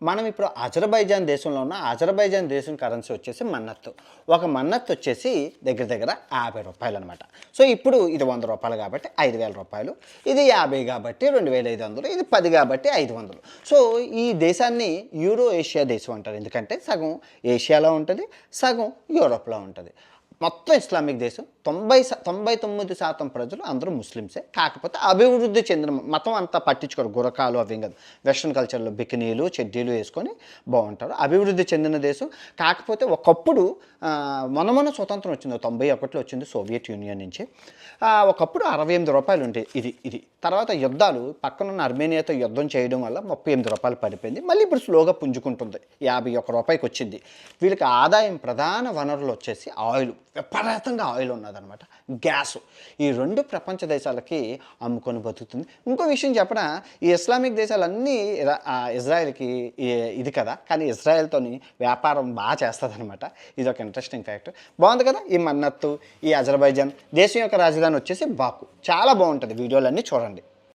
మనం ఇప్పుడు అజర్బైజాన్ దేశంలో ఉన్న అజర్బైజాన్ దేశం కరెన్సీ వచ్చేసి మన్నత్తు. ఒక మన్నత్తు వచ్చేసి దగ్గర దగ్గర రూ. 50 అనమాట. సో ఇప్పుడు ఇది రూ. 100 కాబట్టి రూ. 5,000, ఇది 50 కాబట్టి 2,500, ఇది 10 కాబట్టి 500. సో ఈ దేశాన్ని యూరో ఏషియా దేశం అంటారు. ఎందుకంటే సగం ఏషియాలో ఉంటుంది, సగం యూరోప్లో ఉంటుంది. మొత్తం ఇస్లామిక్ దేశం. 99% ప్రజలు అందరూ ముస్లిమ్సే. కాకపోతే అభివృద్ధి చెందిన మతం అంతా పట్టించుకోరు. గురకాలు అవి కాదు. వెస్ట్రన్ కల్చర్లో బికినీలు చెడ్డీలు వేసుకొని బాగుంటారు. అభివృద్ధి చెందిన దేశం. కాకపోతే ఒకప్పుడు మొన్న స్వతంత్రం వచ్చింది, 91లో వచ్చింది సోవియట్ యూనియన్ నుంచి. ఒకప్పుడు రూ. 68 ఉండే ఇది. తర్వాత యుద్ధాలు పక్కనున్న అర్మేనియాతో యుద్ధం చేయడం వల్ల రూ. 38 పడిపోయింది. మళ్ళీ ఇప్పుడు స్లోగా పుంజుకుంటుంది, రూ. 51కి వచ్చింది. వీళ్ళకి ఆదాయం ప్రధాన వనరులు వచ్చేసి ఆయిల్, విపరీతంగా ఆయిల్ ఉన్నదనమాట, గ్యాసు. ఈ 2 ప్రపంచ దేశాలకి అమ్ముకొని బతుకుతుంది. ఇంకో విషయం చెప్పనా, ఈ ఇస్లామిక్ దేశాలన్నీ ఇజ్రాయెల్కి ఇది కదా, కానీ ఇజ్రాయెల్తోని వ్యాపారం బాగా చేస్తుంది అనమాట. ఇది ఒక ఇంట్రెస్టింగ్ ఫ్యాక్ట్. బాగుంది కదా ఈ మన్నత్తు. ఈ అజర్బైజాన్ దేశం యొక్క రాజధాని వచ్చేసి బాకు. చాలా బాగుంటుంది, వీడియోలన్నీ చూడండి.